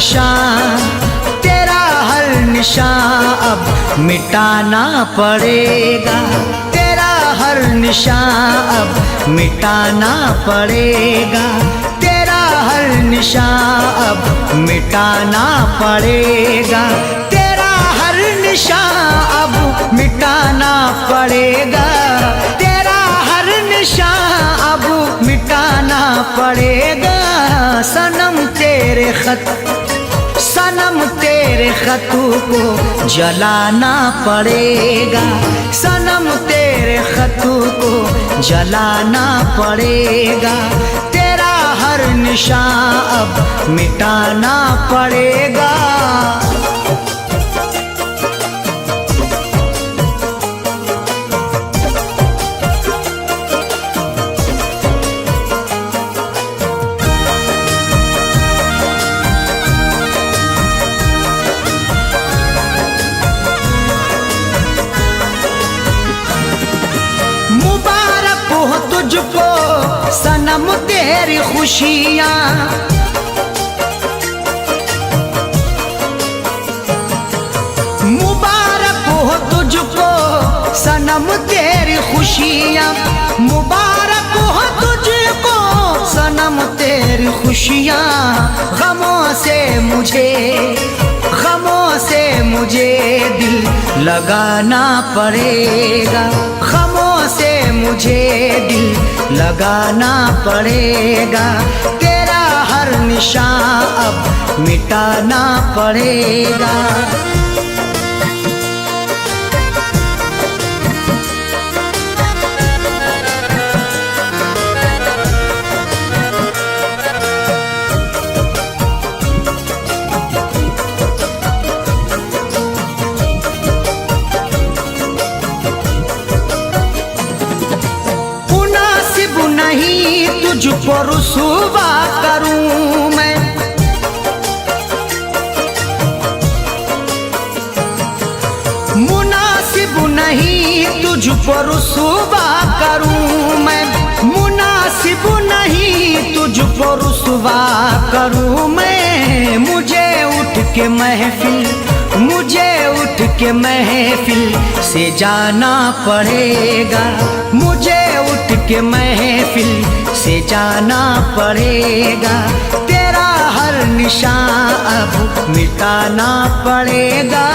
निशान, तेरा हर निशान अब मिटाना पड़ेगा। तेरा हर निशान अब मिटाना पड़ेगा। तेरा हर निशान अब मिटाना पड़ेगा। तेरा हर निशान अब मिटाना पड़ेगा। तेरा हर निशान अब मिटाना पड़ेगा। सनम तेरे खत, सनम तेरे खतों को जलाना पड़ेगा। सनम तेरे खतों को जलाना पड़ेगा। तेरा हर निशान अब मिटाना पड़ेगा। तुझको सनम तेरी खुशियाँ, मुबारक हो तुझको सनम तेरी खुशियाँ। मुबारक हो तुझको सनम तेरी खुशियाँ। गमों से मुझे, गमों से मुझे दिल लगाना पड़ेगा। गमों से मुझे दिल लगाना पड़ेगा। तेरा हर निशान अब मिटाना पड़ेगा। नहीं तुझको रुसवा करूं मैं, मुनासिब नहीं तुझको रुसवा करूं मैं। मुनासिब नहीं तुझको रुसवा करूं मैं। मुझे उठ के महफिल, मुझे उठ के महफिल से जाना पड़ेगा। मुझे उठ के महफिल से जाना पड़ेगा। तेरा हर निशान अब मिटाना पड़ेगा।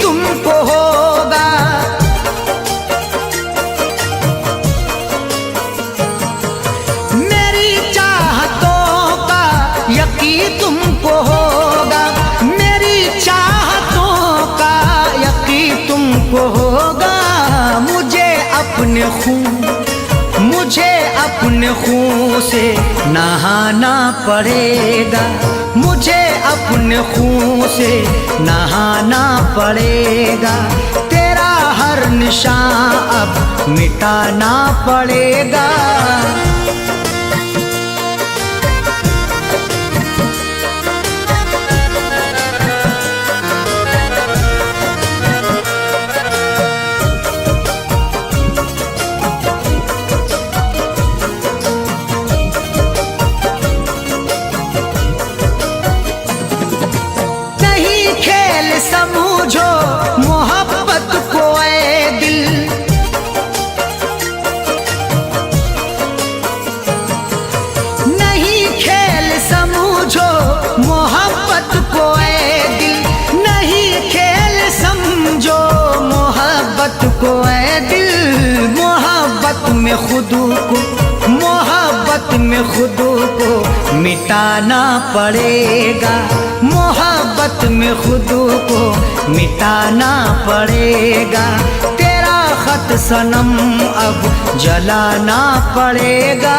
तुमको होगा, मेरी चाहतों का यकीन तुमको होगा। मेरी चाहतों का यकीन तुमको होगा। मुझे अपने खून, मुझे अपने खून से नहाना पड़ेगा। मुझे अपने खून से नहाना पड़ेगा। तेरा हर निशान अब मिटाना पड़ेगा। समझो मोहब्बत को ऐ दिल, नहीं खेल समझो मोहब्बत को ऐ दिल। नहीं खेल समझो मोहब्बत को ऐ दिल। मोहब्बत में खुद को, मोहब्बत में खुद को मिटाना पड़ेगा। मोहब्बत में खुद को मिटाना पड़ेगा। तेरा खत सनम अब जलाना पड़ेगा।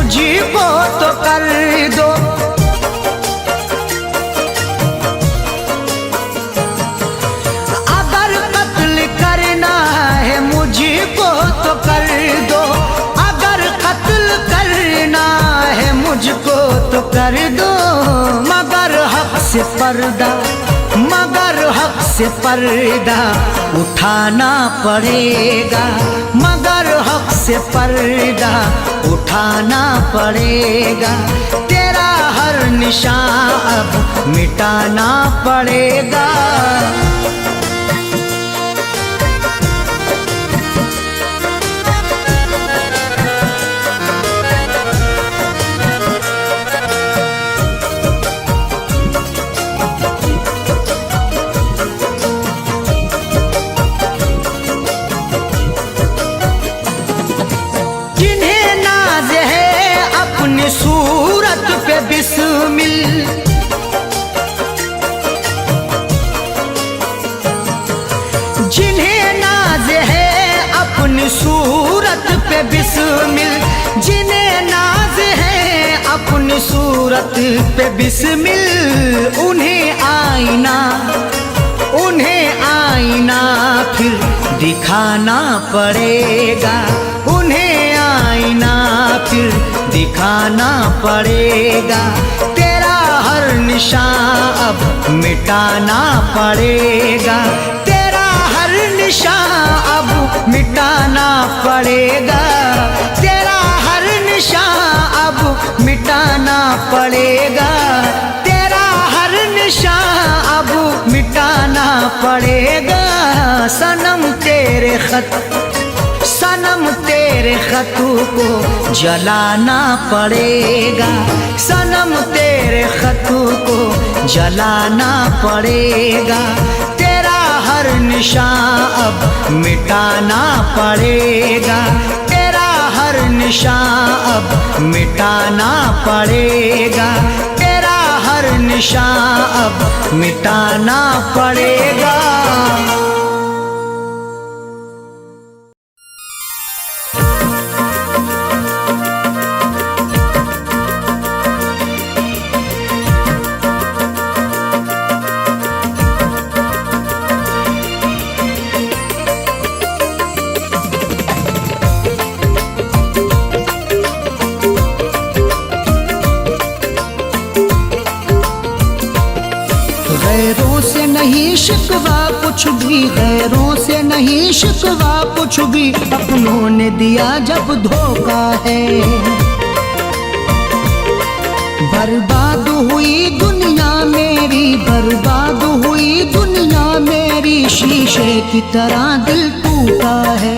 मुझको तो कर दो। अगर कत्ल करना है मुझको तो कर दो, अगर कत्ल करना है मुझको तो कर दो, मगर हक से पर्दा, मगर हक से पर्दा उठाना पड़ेगा, मगर हक से पर्दा उठाना पड़ेगा। तेरा हर निशान अब मिटाना पड़ेगा। सूरत पे बिस्मिल, जिन्हें नाज है अपनी सूरत पे बिस्मिल, जिन्हें नाज है अपनी सूरत पे बिस्मिल, उन्हें आईना, उन्हें आईना फिर दिखाना पड़ेगा, उन्हें आईना फिर दिखाना पड़ेगा। तेरा हर निशान अब मिटाना पड़ेगा, तेरा हर निशान अब मिटाना पड़ेगा, तेरा हर निशान अब मिटाना पड़ेगा, तेरा हर निशान अब मिटाना पड़ेगा। सनम तेरे खत, सनम तेरे खतों को जलाना पड़ेगा, सनम तेरे खतों को जलाना पड़ेगा। तेरा हर निशान अब मिटाना पड़ेगा, तेरा हर निशान अब मिटाना पड़ेगा, तेरा हर निशान अब मिटाना पड़ेगा। गैरों से नहीं शिकवा कुछ भी, गैरों से नहीं शिकवा कुछ भी, अपनों ने दिया जब धोखा है। बर्बाद हुई दुनिया मेरी, बर्बाद हुई दुनिया मेरी, शीशे की तरह दिल टूटा है।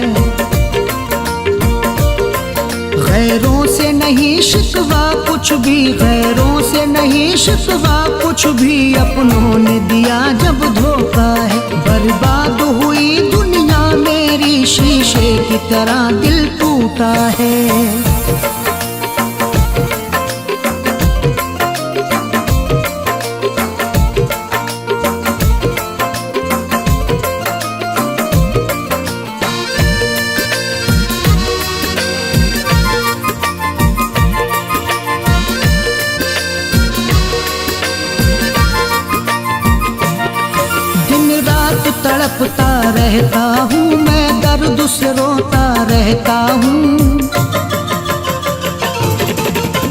गैरों से नहीं शिकवा कुछ भी, गैरों से नहीं शिकवा कुछ भी, अपनों ने दिया जब धोखा है। बर्बाद हुई दुनिया मेरी, शीशे की तरह दिल टूटा है। तड़पता रहता हूँ मैं, दर्द से रोता रहता हूँ,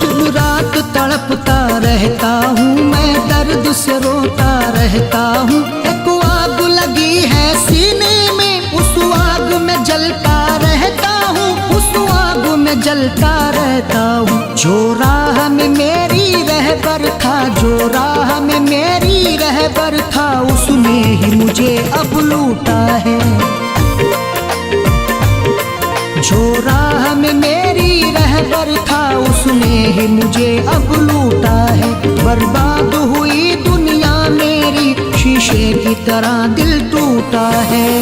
दिन रात तड़पता रहता हूँ मैं, दर्द से रोता रहता हूँ। एक आग लगी है सीने में, उस आग में जलता रहता हूँ, उस आग में जलता रहता हूँ। जो राह में मेरी रहबर था, जो राह में मेरी रहबर था, उसने ही मुझे अब लूटा है। जो राह में मेरी रहबर था, उसने ही मुझे अब लूटा है। बर्बाद हुई दुनिया मेरी, शीशे की तरह दिल टूटा है।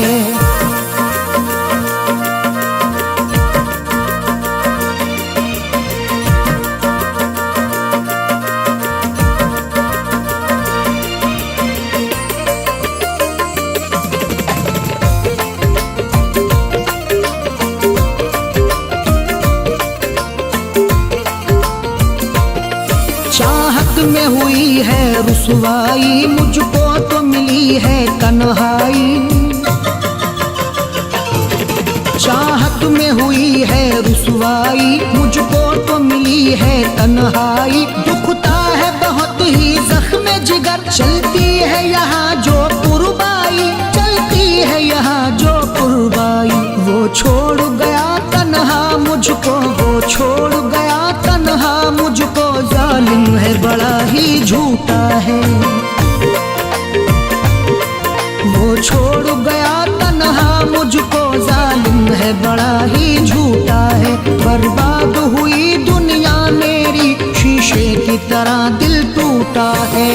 रुसवाई, मुझको तो मिली है तन्हाई। चाहत में हुई है रुसवाई, मुझको तो मिली है तन्हाई। दुखता है बहुत ही जख्म जिगर, चलती है यहाँ जो कुर्बाई, चलती है यहाँ जो कुर्बाई। वो छोड़ गया तन्हा मुझको, वो छोड़ गया तन्हा मुझको, जालिम है बड़ा ही झूठा है। वो छोड़ गया तन्हा मुझको, जालिम है बड़ा ही झूठा है। बर्बाद हुई दुनिया मेरी, शीशे की तरह दिल टूटा है।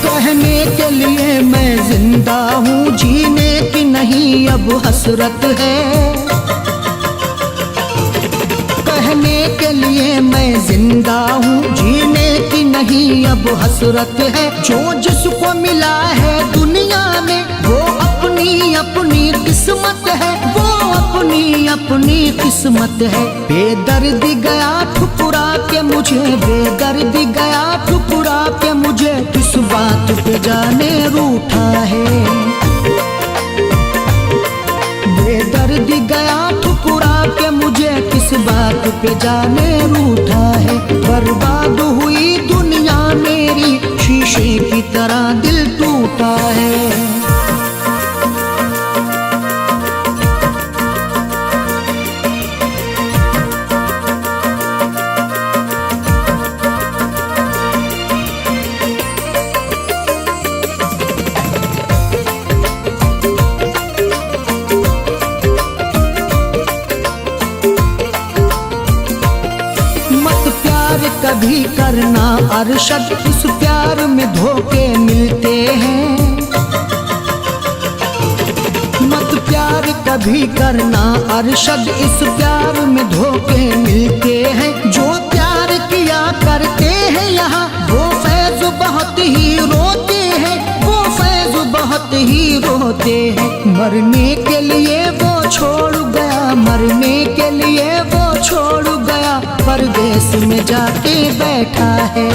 कहने के लिए मैं जिंदा हूँ, जीने की नहीं अब हसरत है। कहने के लिए मैं जिंदा हूँ, जीने की नहीं अब हसरत है। जो जिसको मिला है दुनिया में, वो अपनी अपनी किस्मत है, वो अपनी अपनी किस्मत है। बेदर्दी गया ठुकरा के मुझे, बेदर्दी गया ठुकरा के मुझे, किस बात पे जाने रूठा है। बेदर्दी गया ठुकरा के मुझे, किस बात पे जाने रूठा है। बर्बाद हुई दुनिया मेरी, शीशे की तरह दिल टूटा है। कभी करना अरशद, इस प्यार में धोखे मिलते हैं। मत प्यार कभी करना अरशद, इस प्यार में धोखे मिलते हैं। जो प्यार किया करते हैं यहाँ, वो फैज बहुत ही रोते हैं, वो फैज बहुत ही रोते हैं। मरने के लिए वो छोड़ गया, मरने के लिए वो छोड़ गया, परदेस में जाके बैठा है।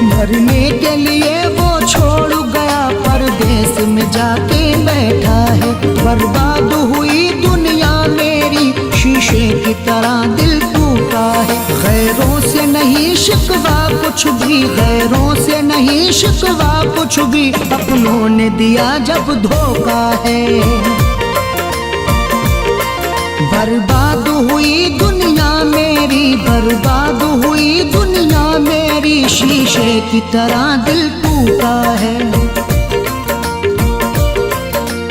मरने के लिए वो छोड़ गया, परदेस में जाके बैठा है। बर्बाद हुई दुनिया मेरी, शीशे की तरह दिल टूटा है। गैरों से नहीं शिकवा कुछ भी, गैरों से नहीं शिकवा कुछ भी, अपनों ने दिया जब धोखा है। बर्बाद हुई दुनिया मेरी, बर्बाद हुई दुनिया मेरी, शीशे की तरह दिल टूटा है।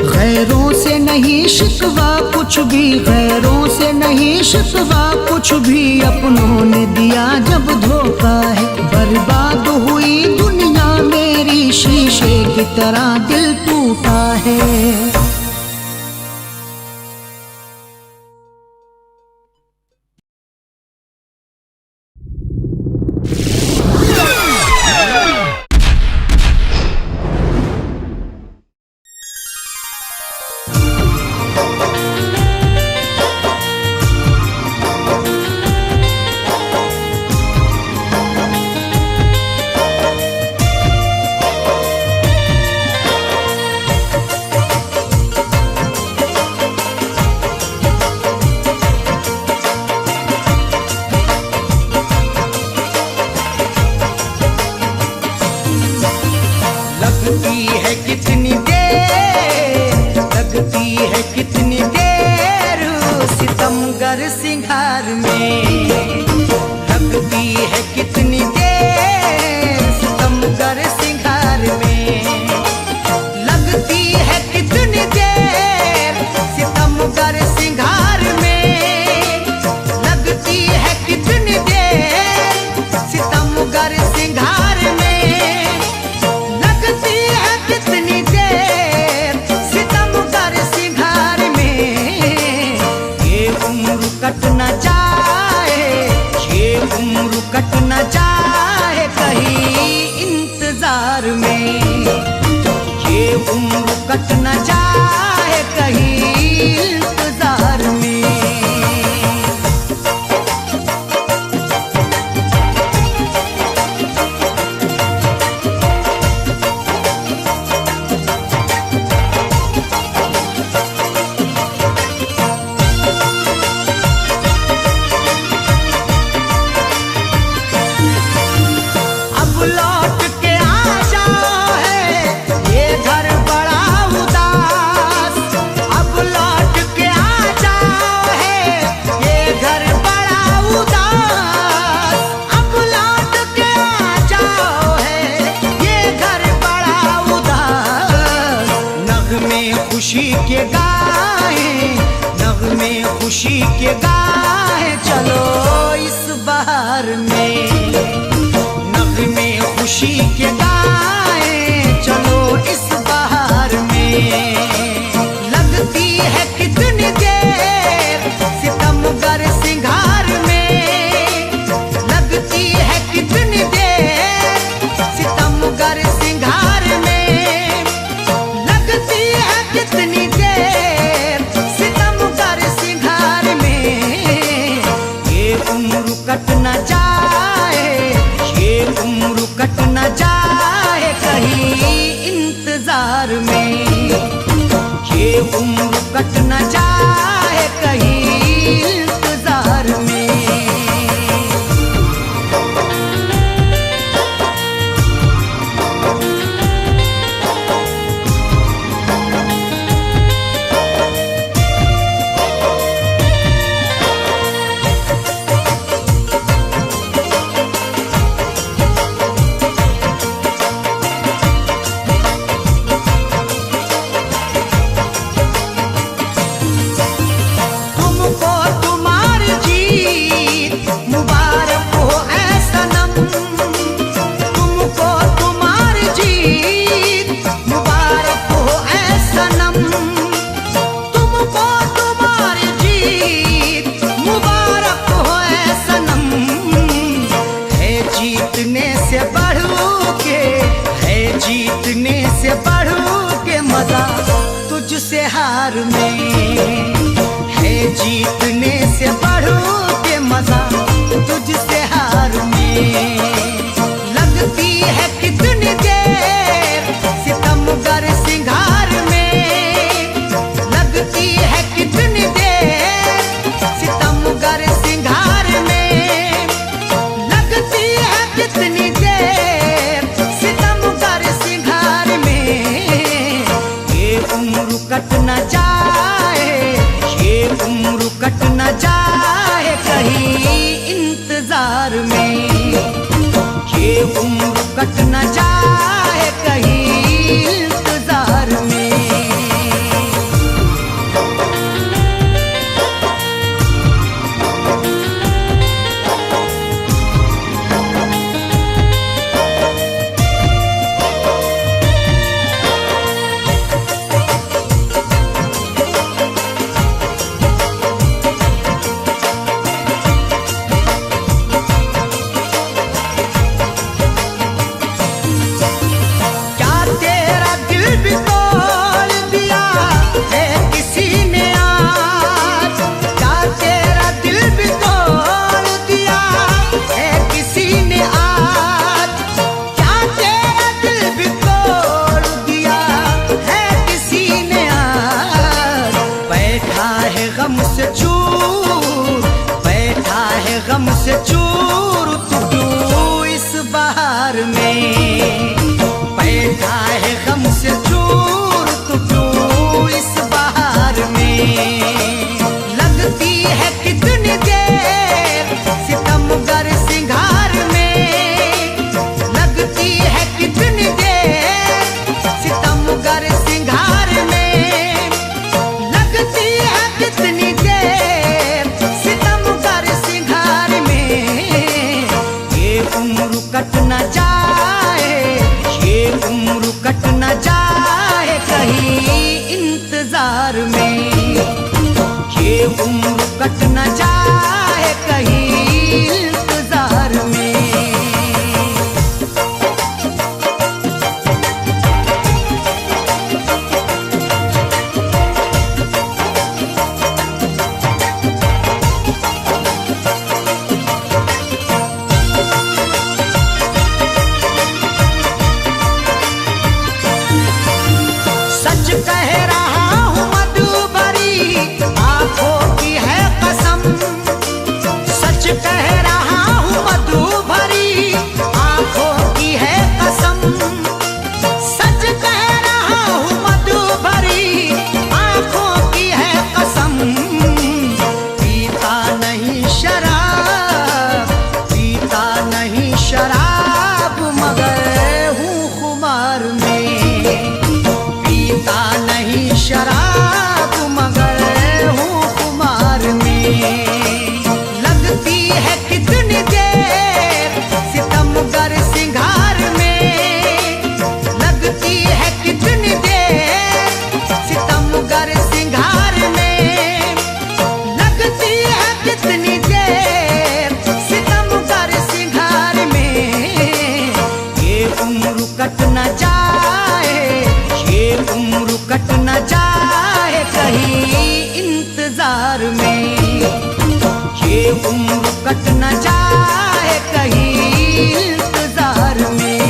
गैरों से नहीं शिकवा कुछ भी, गैरों से नहीं शिकवा कुछ भी, अपनों ने दिया जब धोखा है। बर्बाद हुई दुनिया मेरी, शीशे की तरह दिल टूटा है। सितमगर सिंगार में लगती है कितनी देर, सितमगर सिंगार में लगती है कितनी देर, सितमगर सिंगार में लगती है कितनी देर, सितमगर सिंगार में लगती है कितनी देर, सितमगर सिंगार खुशी के गाएं, नगमे खुशी के गाएं, चलो इस बहार में नगमे खुशी के गाएं, चलो इस बहार में। लगती है कितनी देर सितमगर सिंगार में, लगती है कितनी देर सितमगर सिंगार में, लगती है कितनी देर सितमगर सिंगार में। ये उम्र कट न जाए, ये उम्र कट न जाए कहीं इंतजार में, ये उम्र कट न जाए कहीं इंतजार में। जीतने से बढ़ के मजा तुझसे हार में है, जीतने से बढ़ के मजा तुझसे हार में। लगती है कितनी देर सितमगर सिंगार में, लगती है कितनी देर सितमगर सिंगार में, लगती है कितनी देर सितमगर सिंगार में। ये उम्र कट न जाए, ये उम्र कट न जाए कहीं इंतजार में, ये उम्र कट न जाए कहीं इंतजार में। गम से चूर तू इस बहार में, बैठा है गम से चूर तू इस बहार में। लगती है कितनी देर सितमगर सिंगार में, लगती है कितनी देर सितमगर सिंगार में, लगती है कितनी देर सितमगर सिंगार में। ये उम्र कट न जाए, ये उम्र कट न जाए कहीं इंतजार में, ये उम्र कट न जाए कहीं इंतजार में। सच कह रहा हूँ मधुबरी आंखों की है कसम, सच कह रहा हूँ मधुबरी आंखों की है कसम, सच कह रहा हूँ मधुबरी आंखों की है कसम। पीता नहीं शराब, पीता नहीं शराब मगर हूँ खुमार में, पीता नहीं शराब ये उम्र कट न जाए कहीं इंतजार में।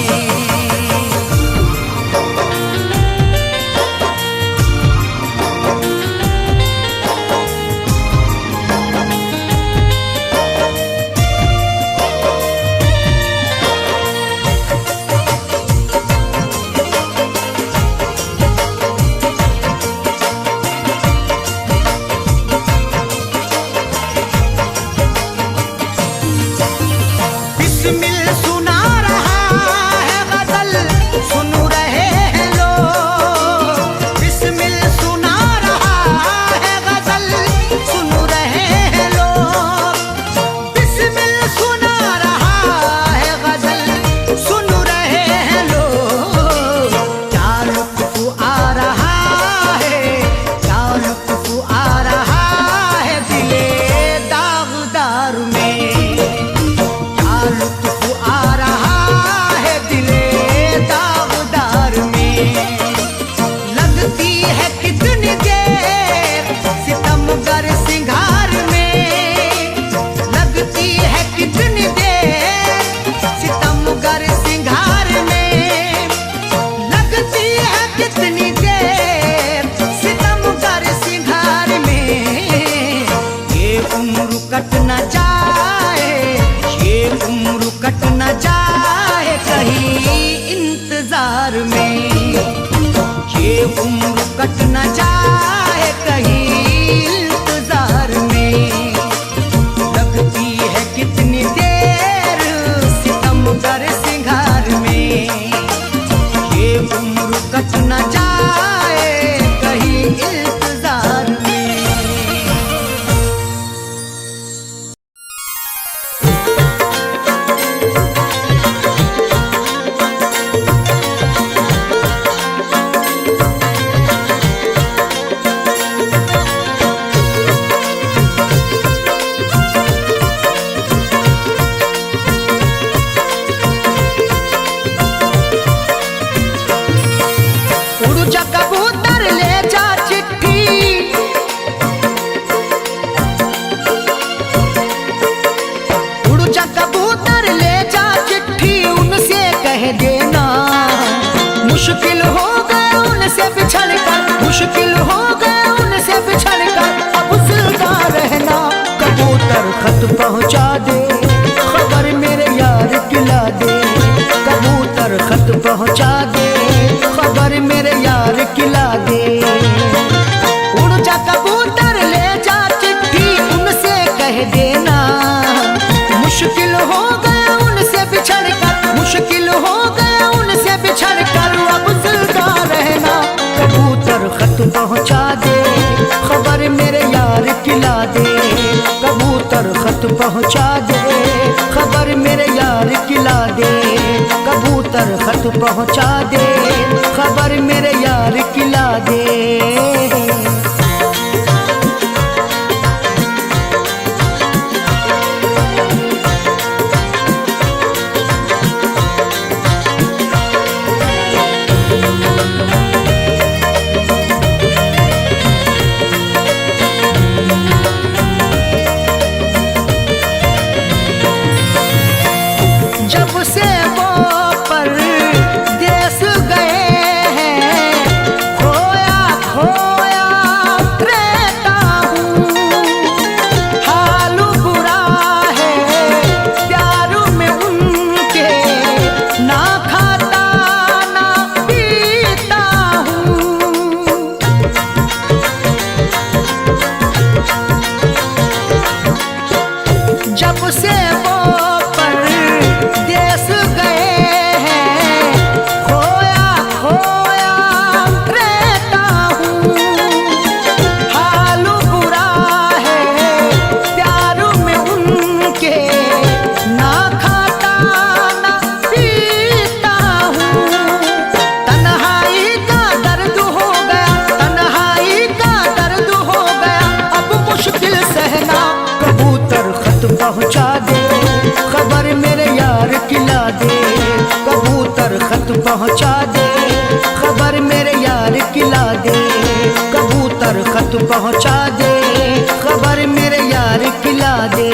बिस्मिल सुना रहा है गजल, सुन रहे हैं लोग। बिस्मिल सुना रहा है गजल, सुन रहे हैं लोग। बिस्मिल सुना रहा है गजल, सुन रहे हैं लोग। क्या लुत्फ आ रहा है, क्या लुत्फ आ रहा है दिले दागदार में। लुत्फ आ रहा है दिले दागदार में। लगती है कितनी देर सितमगर सिंगार में। लगती है कितनी देर सितमगर सिंगार में। लगती है कितनी देर सितमगर सिंगार में। ये उम्र कट न जाए, ये उम्र कट न जाए कहीं इंतजार में। ये उम्र कट न जाए कहीं इंतजार में। लगती है कितनी देर सितमगर सिंगार में। ये उम्र कट न जाए कहीं इंतजार में। उड़ जा कबूतर ले जा चिट्ठी, उड़ जा कबूतर ले जा चिट्ठी। उनसे कह देना मुश्किल हो गए उनसे बिछड़ कर, मुश्किल हो गए उनसे बिछड़ कर। अब जिंदा रहना कबूतर खत पहुंचा दे, खबर मेरे यार किला दे। कबूतर खत पहुंचा दे, खबर मेरे यार किला दे। उड़ जा कबूतर ले जा चिट्ठी, उनसे कह देना मुश्किल हो गया उनसे बिछड़ कर, मुश्किल हो गया उनसे बिछड़ कर। अब जिंदा रहना कबूतर खत पहुंचा दे, खबर मेरे यार किला दे। कबूतर खत पहुंचा दे, खबर मेरे यार किला दे। कबूतर खत पहुंचा दे, खबर मेरे यार किला दे। जब से वो परदेस गए हैं, खोया खोया रहता हूँ। हाल बुरा है प्यार में उनके, ना खाता ना पीता हूँ। जब से वो देश गए हैं, खोया खोया रहता हूँ। हाल बुरा है प्यार में उनके, ना खाता ना पीता हूँ। तन्हाई का दर्द हो गया, तन्हाई का दर्द हो गया। अब मुश्किल सहना कबूतर खत पहुँचा दे, खबर मेरे यार किला दे। कबूतर खत पहुंचा दे, खबर मेरे यार किला दे। कबूतर खत पहुंचा दे, खबर मेरे यार किला दे।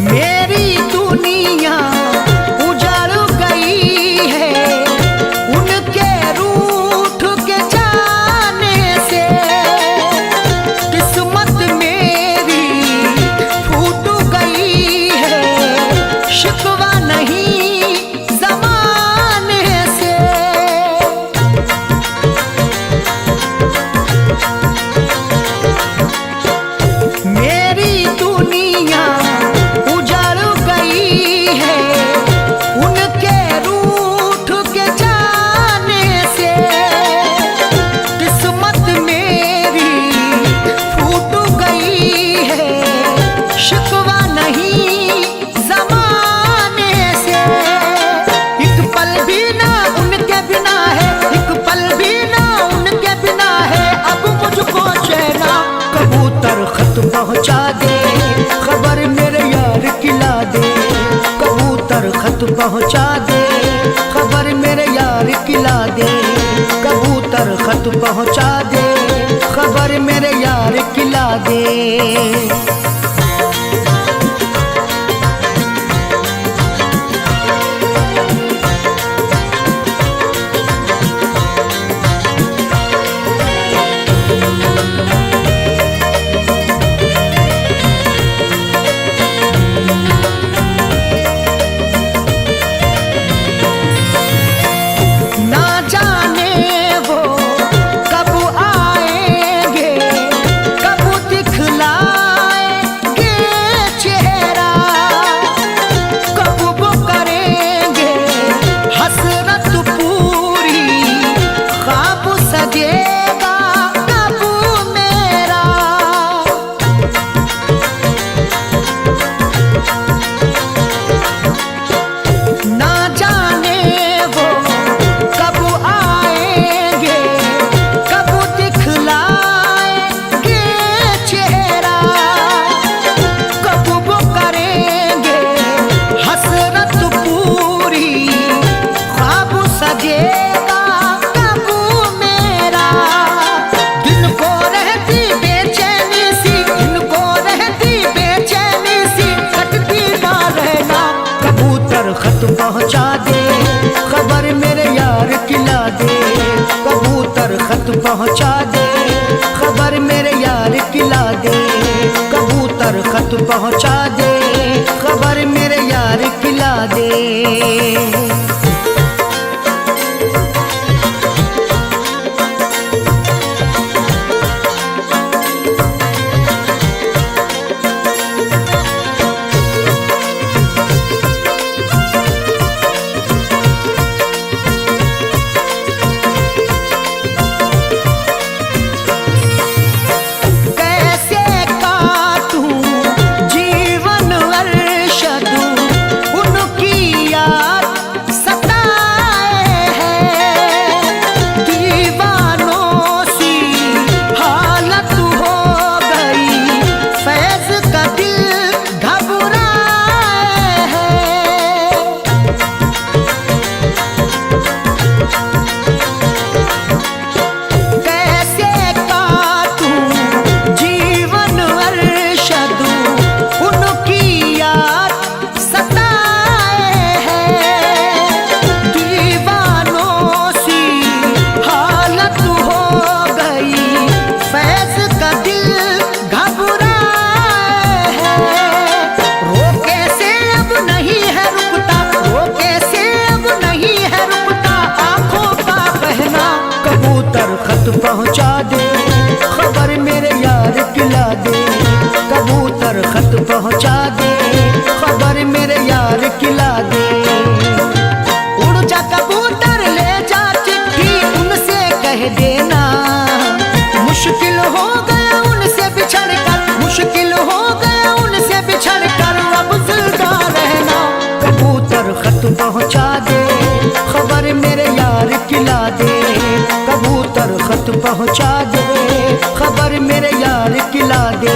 मेरी दुनिया उजड़ गई है उनके रूठ के जाने से। किस्मत मेरी फूट गई है, शिकवा नहीं ज़माने से। मेरी दुनिया उजड़ गई है उनके रूठ के जाने से। किस्मत मेरी फूट गई है, शिकवा नहीं ज़माने से। एक पल भी ना उनके बिना है, एक पल भी ना उनके बिना है अब मुझको चैना। कबूतर खत पहुँचा दे, खबर मेरे यार की ला दे। कबूतर खत पहुँचा दे, खबर मेरे यार की ला दे। कबूतर खत पहुँचा दे, खबर मेरे यार की ला दे। ना जाने वो कब आएंगे, कब दिखलाएंगे चेहरा। कब वो करेंगे हसरत पूरी, ख्वाब सजेगा कब मेरा। ना जाने वो कब आएंगे, कब दिखलाएंगे चेहरा। कब वो करेंगे हसरत पूरी, ख्वाब सजेगा कब मेरा। दिन को रहती बेचैनी सी, दिन को रहती बेचैनी सी, कटती ना रहना। कबूतर खत पहुँचा दे, खबर मेरे यार की ला दे। कबूतर खत पहुँचा दे, खबर मेरे यार की ला दे। कबूतर खत पहुँचा दे, खबर मेरे यार की ला दे। कैसे काटूं जीवन अरशद, उनकी याद सताए है। दीवानों सी हालत हो गई, फैज का दिल घबराए है। कैसे काटूं जीवन अरशद, उनकी याद सताए है। दीवानों सी हालत हो गई, फैज का दिल घबराए है। रोके से अब नहीं है रुकता, रोके से अब नहीं है रुकता आंखों का बहना। कबूतर खत पहुँचा दे, खबर मेरे यार की ला दे। कबूतर खत पहुँचा दे, खबर मेरे यार की ला दे। उड़ जा कबूतर ले जा चिट्ठी, उनसे कह देना। मुश्किल हो गया उनसे बिछड़ कर, मुश्किल हो गया उनसे बिछड़ कर अब जिंदा रहना। कबूतर खत पहुँचा दे, खबर मेरे यार की ला दे, कबूतर खत पहुँचा दे, खबर मेरे यार खिला दे,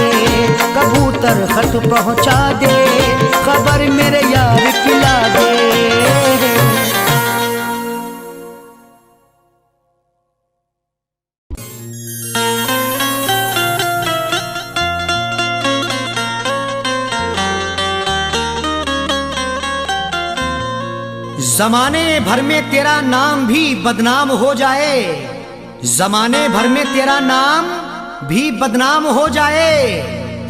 कबूतर खत पहुँचा दे, खबर मेरे यार खिला दे। जमाने भर में तेरा नाम भी बदनाम हो जाए, जमाने भर में तेरा नाम भी बदनाम हो जाए,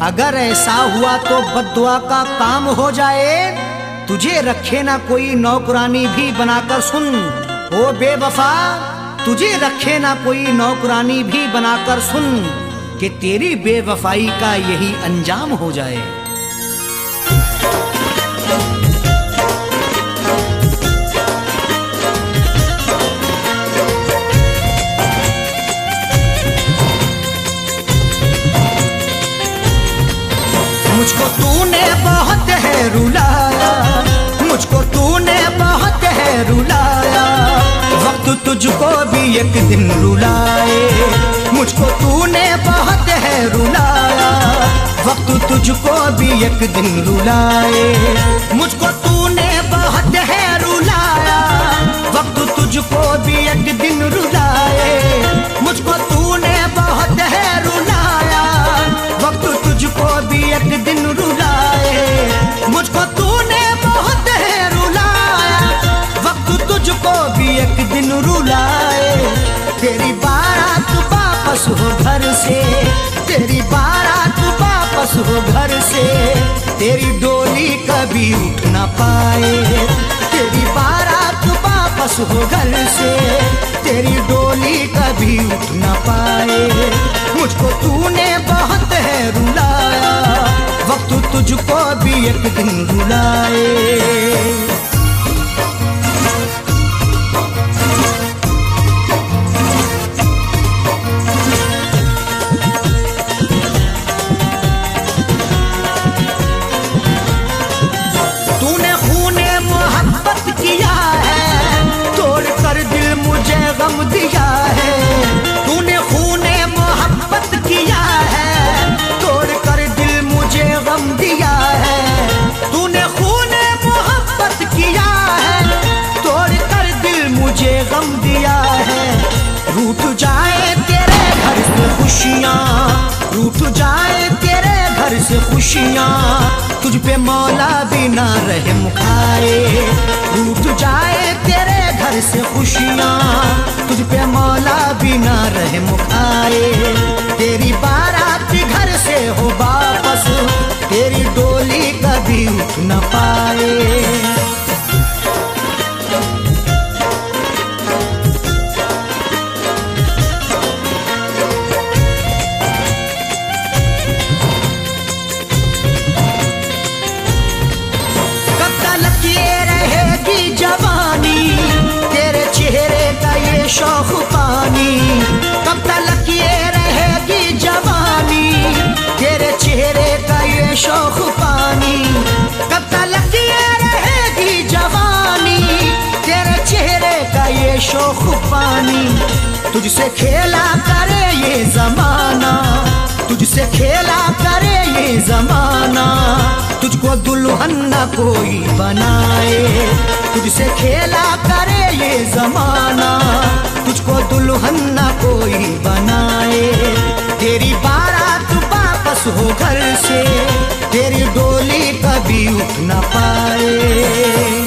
अगर ऐसा हुआ तो बद्दुआ का काम हो जाए। तुझे रखे ना कोई नौकरानी भी बनाकर सुन, ओ बेवफा तुझे रखे ना कोई नौकरानी भी बनाकर सुन, कि तेरी बेवफाई का यही अंजाम हो जाए। मुझको तूने बहुत है रुलाया, मुझको तूने बहुत है रुलाया, वक्त तुझको भी एक दिन रुलाए। मुझको तूने बहुत है रुलाया, वक्त तुझको भी एक दिन रुलाए। मुझको तूने बहुत है रुलाया, वक्त तुझको भी एक दिन रुलाए। मुझको तूने बहुत है रुलाया, वक्त तुझको भी एक दिन रुलाए। मुझको तूने बहुत है रुलाया, वक्त तुझको भी एक दिन रुलाए। तेरी बारात वापस हो घर से, तेरी बारात वापस हो घर से, तेरी डोली कभी उठ ना पाए। तेरी बारात वापस हो घर से, तेरी डोली कभी उठ ना पाए। मुझको तूने बहुत है रुलाया, वक्त तुझको भी एक दिन रुलाए। तूने खूने मोहब्बत किया है, तोड़ कर दिल मुझे गम दिया है। तूने खूने मोहब्बत किया है, तोड़ कर दिल मुझे गम दिया है। तूने खूने मोहब्बत किया है, तोड़ कर दिल मुझे गम दिया है। रूठ जाए तेरे घर से खुशियाँ, रूठ जाए तेरे घर से खुशियाँ, तुझ पे मौला भी ना रहम खाए। रूठ जाए तेरे घर से खुशियाँ, तुझ पे मौला भी ना रहम खाए। तेरी बारात घर से हो वापस, तेरी डोली कभी उठ न पाए। शौक पानी कब तक ये रहेगी जवानी, तेरे चेहरे का ये शौक पानी। कब तक ये रहेगी जवानी, तेरे चेहरे का ये शौक पानी। तुझसे खेला करे ये जमाना, तुझसे खेला करे ये जमाना, तुझको दुल्हन न कोई बनाए। तुझसे खेला करे ये जमाना, तुझको दुल्हन न कोई बनाए। तेरी बारात वापस हो घर से, तेरी डोली कभी उठ न पाए।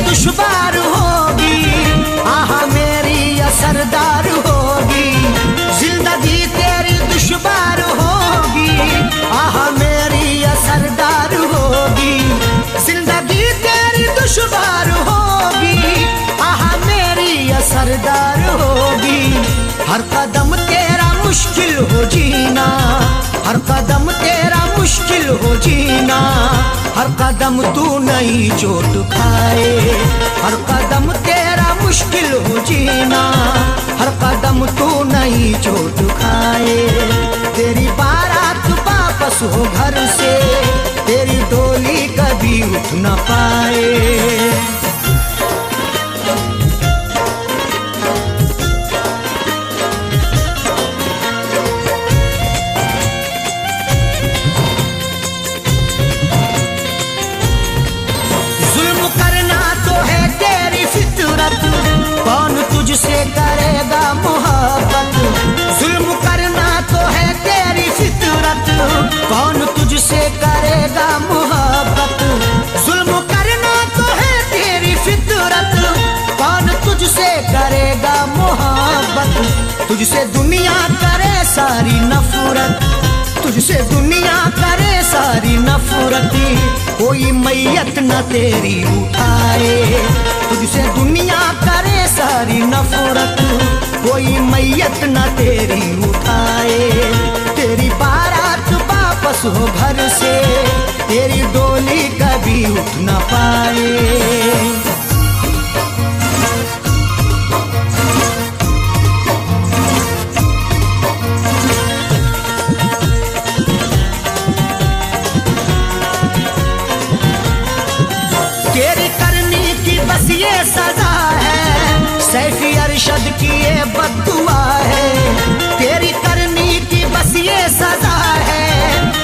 दुश्वार होगी आहा मेरी असरदार होगी, जिंदगी तेरी दुश्वार होगी आहा मेरी असरदार होगी। जिंदगी तेरी दुश्वार होगी आहा मेरी असरदार होगी। हर कदम तेरा मुश्किल हो जीना, हर कदम तेरा मुश्किल हो जीना। हर कदम तू नई चोट खाए, हर कदम तेरा मुश्किल हो जीना, हर कदम तू नई चोट खाए। तेरी बारात वापस हो घर से, तेरी डोली कभी उठ न पाए। कौन तुझसे करेगा मोहब्बत, जुल्म करना तो है तेरी फितरत। कौन तुझसे करेगा मोहब्बत, जुल्म करना तो है तेरी फितरत। कौन तुझसे करेगा मोहब्बत, तुझसे दुनिया करे सारी नफरत, तुझसे दुनिया करे सारी नफरत। कोई मैयत न तेरी उठाए, तुझसे दुनिया करे सारी नफरत। कोई मैयत न तेरी उठाए। तेरी बारात वापस हो घर से, तेरी डोली कभी उठ न पाए। बस ये सजा है, सैफी अरशद की ये बद्दुआ है। तेरी करनी की बस ये सजा है,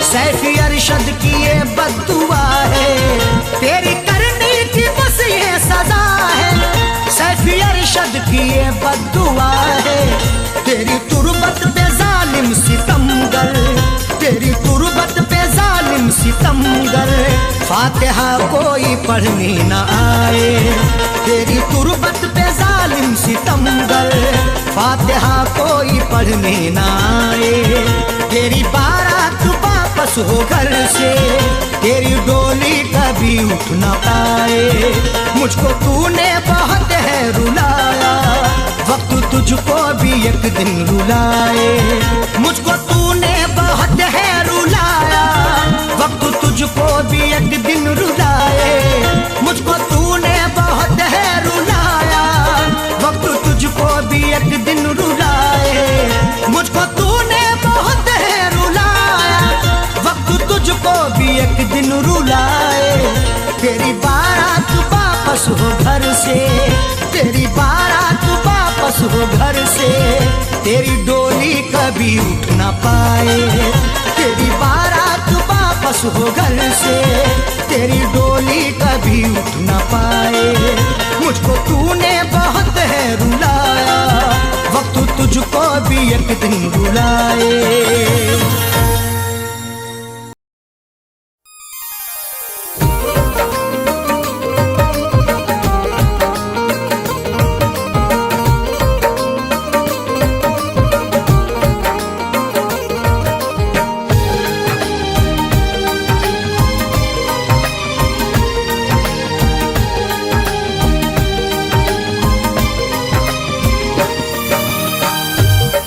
सैफी अरशद की ये बद्दुआ है। तेरी करनी की बस ये सजा है, सैफी अरशद की ये बद्दुआ है। तेरी तुरबत पे जालिम सितमगर, तेरी तुरबत पे जालिम सितमगर। फातिहा कोई पढ़ने न आए, तेरी तुरबत पे जालिम सितमगर। फातिहा कोई पढ़ने न आए। तेरी बारात वापस हो घर से, तेरी डोली कभी उठ न पाए। मुझको तूने बहुत है रुलाया, वक्त तुझको भी एक दिन रुलाए। मुझको तूने बहुत है रुलाया, वक्त तुझको भी एक दिन रुलाए। मुझको तूने बहुत है रुलाया, वक्त तुझको भी एक दिन रुलाए। मुझको तूने बहुत है रुलाया, वक्त तुझको भी एक दिन रुलाए। तेरी बारात वापस हो घर से, तेरी बारात वापस हो घर से। तेरी डोली कभी उठ न पाए। तेरी बारात वापस हो घर से, तेरी डोली कभी उठ न पाए। मुझको तूने बहुत है रुलाया, वक्त तुझको भी एक दिन रुलाए।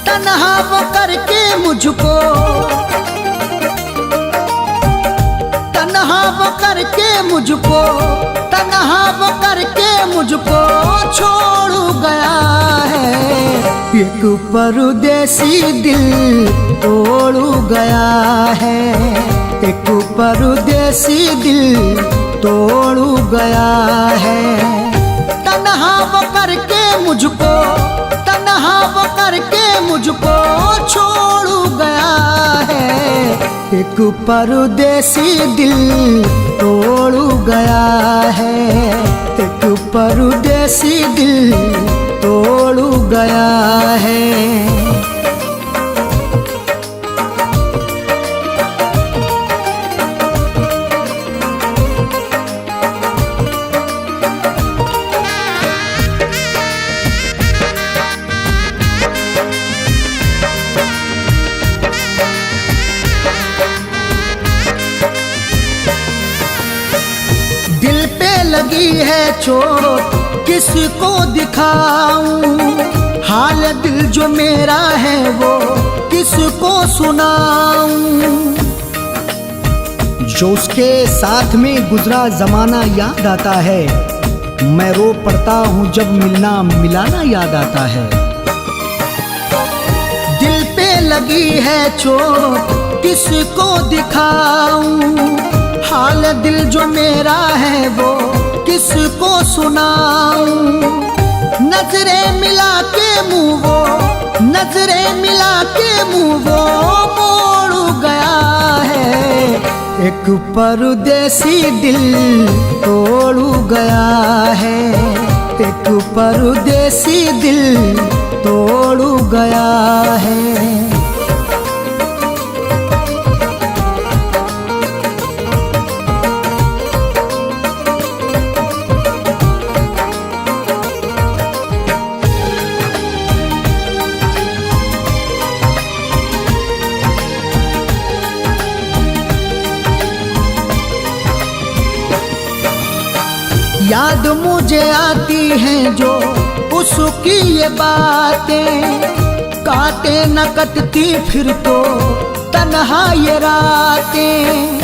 तन्हा वो करके मुझको, तन्हा वो करके मुझको, तन्हा वो करके मुझको छोड़ गया है। एक परदेसी दिल तोड़ गया है, एक परदेसी दिल तोड़ गया है। तन्हा वो करके मुझको, तन्हा वो करके मुझको छोड़ गया है। एक परदेसी दिल तोड़ गया है, एक परदेसी दिल तोड़ गया है। लगी है चोट किसको दिखाऊं, हाल दिल जो मेरा है वो किसको सुनाऊं। जो उसके साथ में गुजरा जमाना याद आता है, मैं रो पड़ता हूँ जब मिलना मिलाना याद आता है। दिल पे लगी है चोट किसको दिखाऊं, हाल दिल जो मेरा है वो किसको सुनाऊं। नजरें मिला के मुंह वो, नजरें मिला के मुंह वो मोड़ गया है। एक परदेसी दिल तोड़ गया है, एक परदेसी दिल तोड़ गया है। याद मुझे आती हैं जो उसकी ये बातें, काटे न कटती फिर तो तन्हा ये रातें।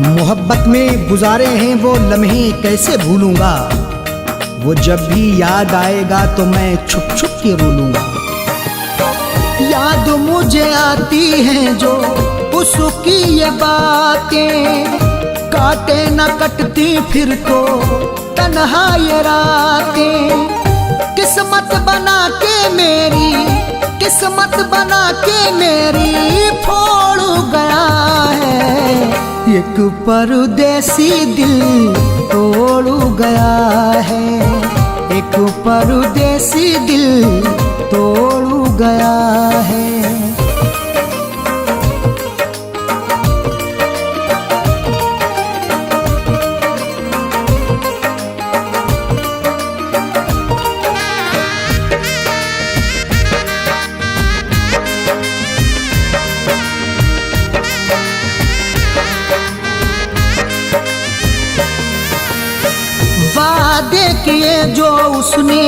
मोहब्बत में गुजारे हैं वो लम्हे कैसे भूलूंगा, वो जब भी याद आएगा तो मैं छुप छुप के रो लूंगा। याद मुझे आती हैं जो उसकी ये बातें, काटे न कटती फिर तो तन्हा ये रातें। किस्मत बना के मेरी, किस्मत बना के मेरी फोड़ गया है। एक परदेसी दिल तोड़ गया है, एक परदेसी दिल तोड़ गया है। वादे किए जो उसने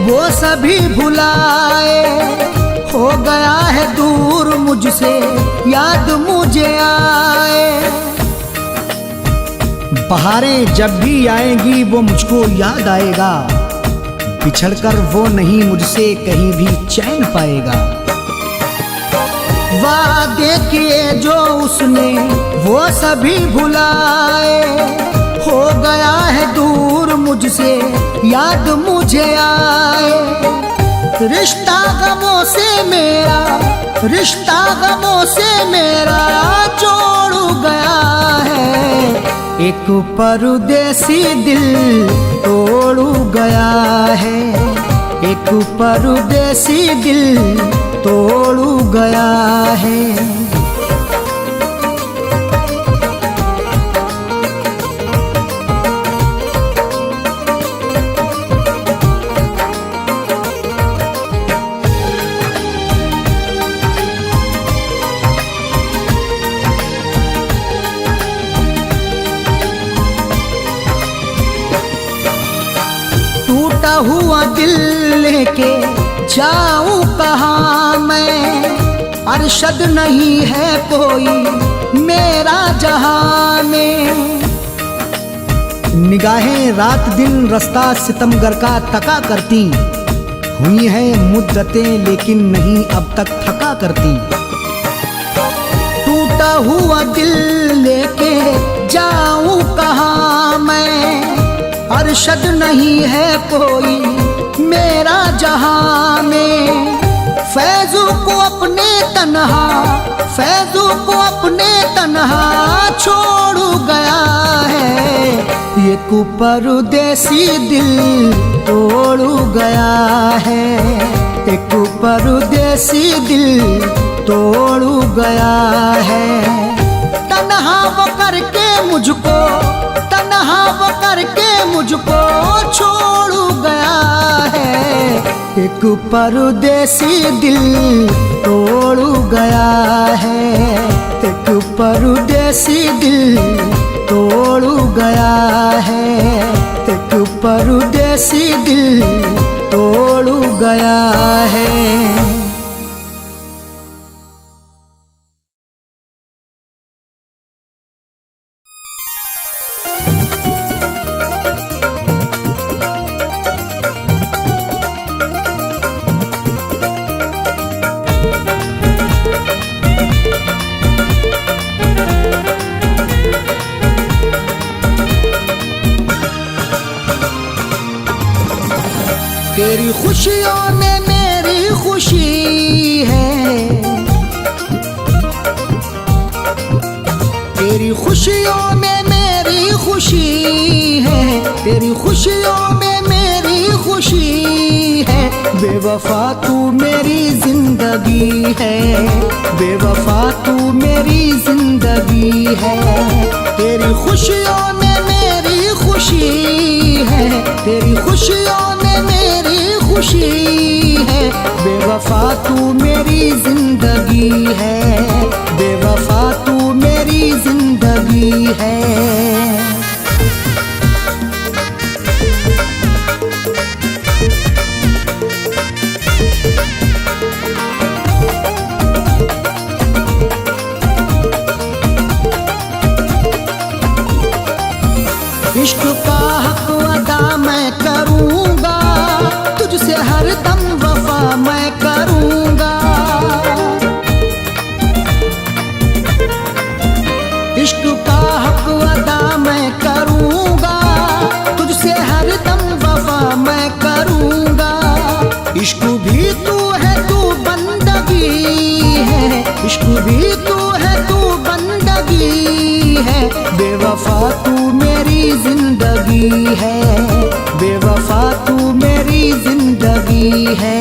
वो सभी भुलाए, हो गया है दूर मुझसे याद मुझे आए। बहारें जब भी आएंगी वो मुझको याद आएगा, बिछड़कर वो नहीं मुझसे कहीं भी चैन पाएगा। वादे किए जो उसने वो सभी भुलाए, हो गया है दूर मुझसे याद मुझे आए। रिश्ता गमों से मेरा, रिश्ता गमों से मेरा जोड़ गया है। एक परदेसी दिल तोड़ गया है, एक परदेसी दिल तोड़ गया है। टूटा हुआ दिल लेके जाऊं कहाँ मैं, अरशद नहीं है कोई मेरा जहां में। निगाहें रात दिन रास्ता सितमगर का तका करती, हुई हैं मुद्दतें लेकिन नहीं अब तक थका करती। टूटा हुआ दिल लेके जाऊं कहाँ मैं, अरशद नहीं है कोई मेरा जहां में। फैजू को अपने तन्हा, फैजू को अपने तन्हा छोड़ गया है। एक परदेसी दिल तोड़ गया है, एक परदेसी दिल तोड़ गया है। तन्हा वो करके मुझको, तन्हा वो करके मुझको छोड़ गया है। एक परदेसी दिल तोड़ गया है, एक परदेसी दिल तोड़ गया है, एक परदेसी दिल तोड़ गया है। खुशियों में मेरी खुशी है, तेरी खुशियों में मेरी खुशी है, तेरी खुशियों में मेरी खुशी है। बेवफा तू मेरी जिंदगी है, बेवफा तू मेरी जिंदगी है। तेरी खुशियों में मेरी खुशी है, तेरी खुशियों में मेरी खुशी है। बेवफा तू मेरी जिंदगी है, बेवफा तू मेरी जिंदगी है। इश्क का हक अदा मैं करूँगा, तुझसे हर दम वफा मैं करूँगा। इश्क का हक अदा मैं करूँगा, तुझसे हर दम वफा मैं करूँगा। इश्क भी तू है तू बंदगी है, इश्क भी तू है तू बंदगी है। बेवफा तू मेरी जिंदगी है, बेवफा तू मेरी जिंदगी है।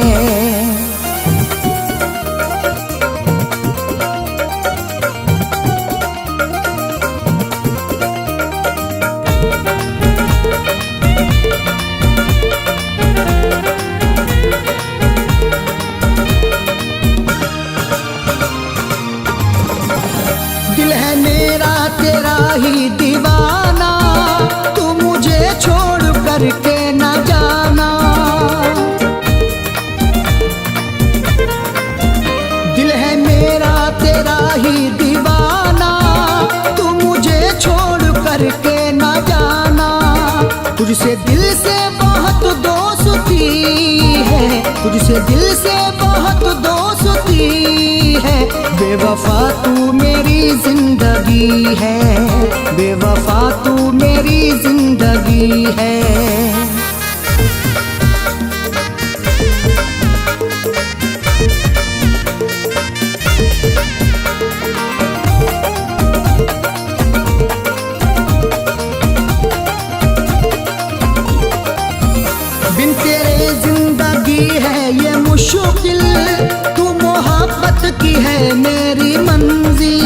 दिल है मेरा तेरा ही दीवाना, तू मुझे छोड़ करके न जाना। दिल है मेरा तेरा ही दीवाना, तू मुझे छोड़ करके न जाना। तुझसे दिल से बहुत दोस्ती है, तुझसे दिल से बहुत दोस्ती है। बेवफा तू मेरी जिंदगी है, बेवफा तू मेरी जिंदगी है। बिन तेरे जिंदगी है ये मुश्किल, तू मोहब्बत की है मेरी मंजिल।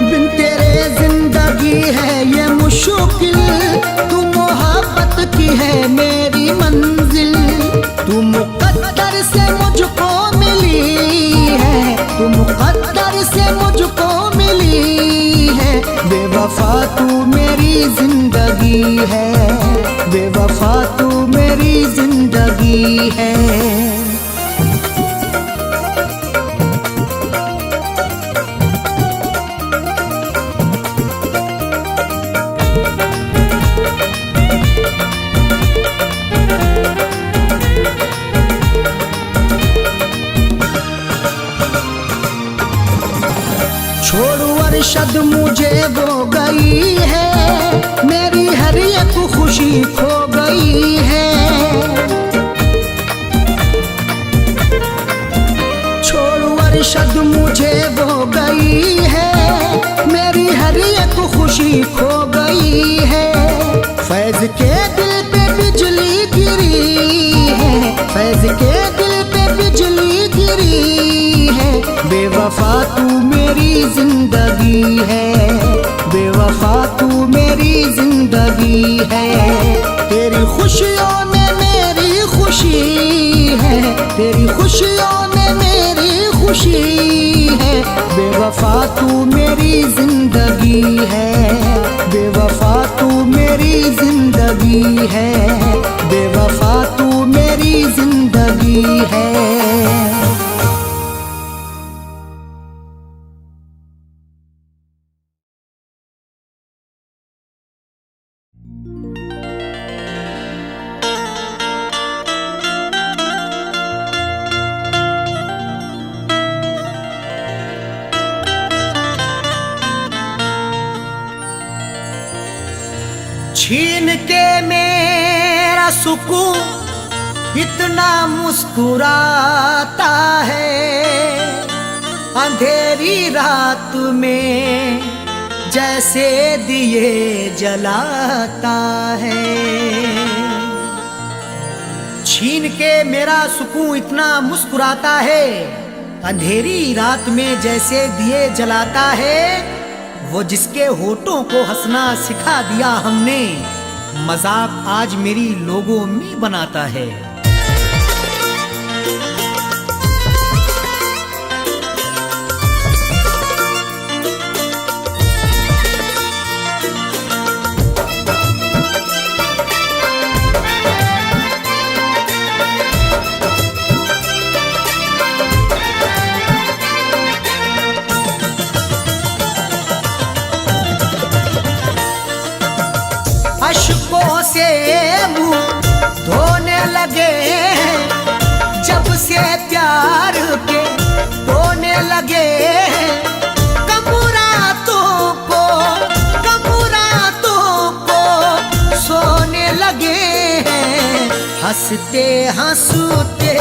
बिन तेरे जिंदगी है ये मुश्किल, तू मोहब्बत की है मेरी मंजिल। तू मुक़द्दर से मुझको मिली है, तू मुक़द्दर से मुझको मिली है। बेवफा तू मेरी जिंदगी है, बेवफा तू मेरी जिंदगी है। छोड़ अरशद मुझे वो गई है, मेरी हर एक खुशी खो गई है। छोड़ अरशद मुझे वो गई है, मेरी हर एक खुशी खो गई है। फैज के दिल पे बिजली गिरी है, फैज के दिल पे बिजली गिरी है। बेवफा तू मेरी जिंदगी है, बेवफा तू मेरी जिंदगी है। तेरी खुशियों में मेरी खुशी है, तेरी खुशियों में मेरी खुशी है। बेवफा तू मेरी जिंदगी है, बेवफा तू मेरी जिंदगी है, बेवफा तू मेरी जिंदगी है। छीन के मेरा सुकून इतना मुस्कुराता है, अंधेरी रात में जैसे दिए जलाता है। छीन के मेरा सुकून इतना मुस्कुराता है, अंधेरी रात में जैसे दिए जलाता है। वो जिसके होठों को हंसना सिखा दिया हमने, मजाक आज मेरी लोगों में बनाता है। अश्कों से मुंह धोने लगे जब से प्यार के धोने लगे। कम रातों को सोने लगे हैं, हंसते हंसते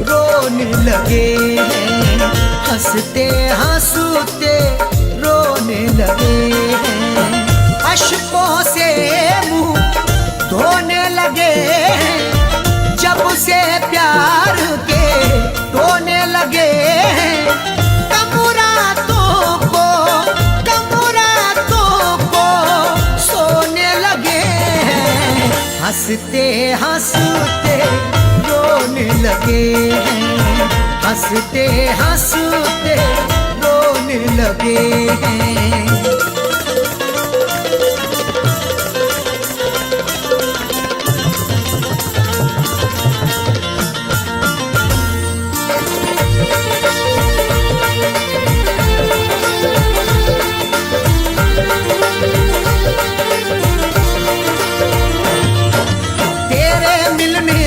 रोने लगे हैं, हंसते हंसते रोने लगे हैं। अश्कों से मुंह धोने लगे जब से प्यार के धोने लगे। कम रातों को सोने लगे, हंसते हंसते रोने लगे हैं, हंसते हंसते रोने लगे हैं।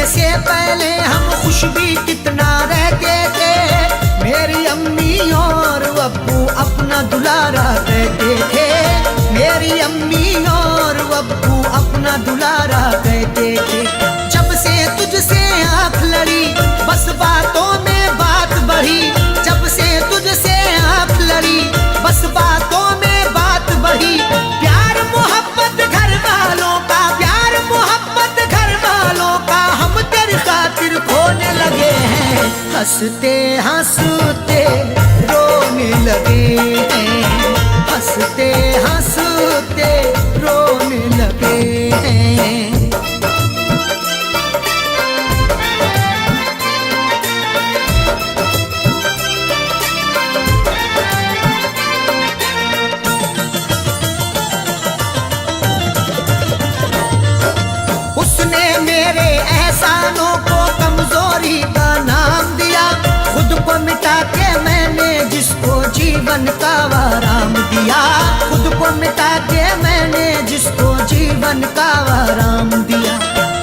से पहले हम खुश भी कितना रहते थे, मेरी अम्मी और अब्बू अपना दुलारा कहते थे, मेरी अम्मी और अब्बू अपना दुलारा कहते थे। जब से तुझसे आँख लड़ी बस बातों में बात बढ़ी, जब से तुझसे आँख लड़ी बस बातों में बात बढ़ी। प्यार मोहब्बत घर वालों का, प्यार मोहब्बत घर वालों का हम तेरी खातिर खोने लगे हैं, हंसते हंसते रोने लगे हैं, हंसते हंसते रोने लगे हैं। मेरे एहसानों को कमजोरी का नाम दिया, खुद को मिटा के मैंने जिसको जीवन का आराम दिया, खुद को मिटा के मैंने जिसको जीवन का आराम दिया।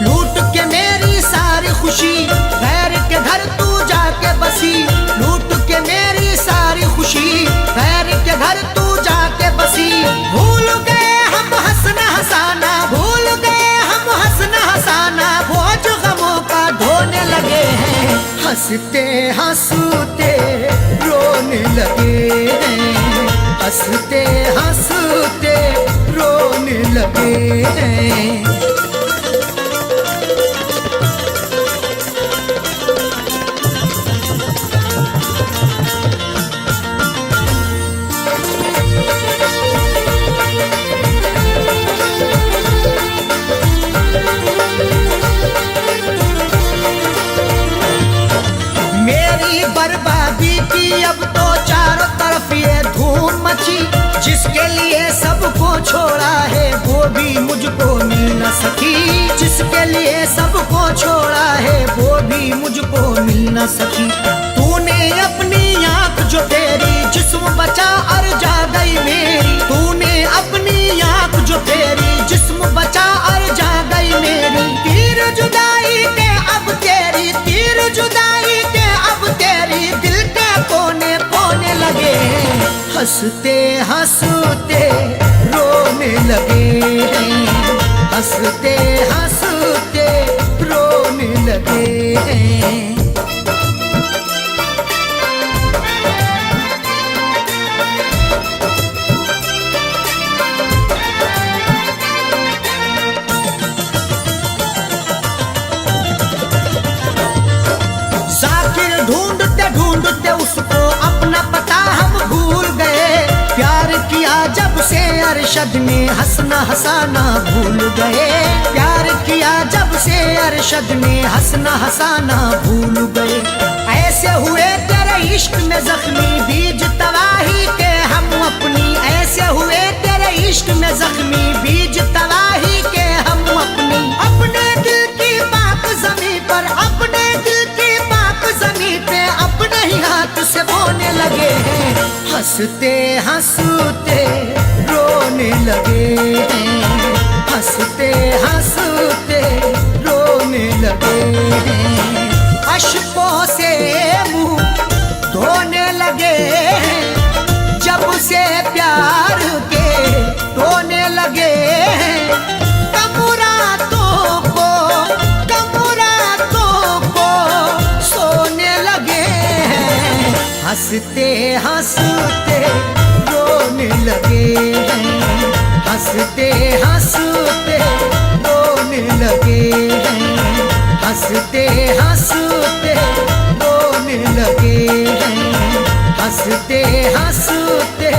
लूट के मेरी सारी खुशी गैर के घर तू जाके बसी, लूट के मेरी सारी खुशी गैर के घर तू जाके बसी। भूल गए हम हंसना हंसाना, भूल गए हम हंसना हंसाना, बोझ गमों का ढोने लगे हैं, हंसते हंसते रोने लगे हैं, हंसते हंसते रोने लगे हैं। बर्बादी की अब तो चारों तरफ ये धूम मची, जिसके लिए सबको छोड़ा है वो भी मुझको मिल न सकी, जिसके लिए सबको छोड़ा है वो भी मुझको मिल न सकी। तूने अपनी आँख जो फेरी जिस्म बचा और जा गई मेरी, तूने अपनी आँख जो फेरी जिस्म बचा और जा गई मेरी। तीर जुदाई के अब तेरी, तीर जुदाई के अब तेरी, दिल के कोने कोने लगे, हंसते हंसते रोने लगे हैं, हंस हंसते हंसते रोने लगे हैं। जाकिर ढूंढते ढूंढते उसको अपना पता हम भूल गए। प्यार किया जब से अरशद ने हंसना हंसाना भूल गए। प्यार किया जब से अरशद ने हंसना हंसाना भूल गए। ऐसे हुए तेरे इश्क में जख्मी बीज तबाही के हम अपनी। ऐसे हुए तेरे इश्क में जख्मी बीज तबाही के हम अपनी। अपने दिल की पाक ज़मीं पर, अपने दिल की पाक ज़मीं पे अपने ही हाथ से बोने लगे हैं। हंसते हंसते रोने लगे हैं। हंसते हंसते रोने लगे हैं। अश्कों से मुंह धोने लगे हैं। जब से प्यार के रोने लगे हैं। हंसते हंसते रोने लगे हैं। हंसते हंसते रोने लगे हैं। हंसते हंसते रोने लगे हैं। हंसते हंसते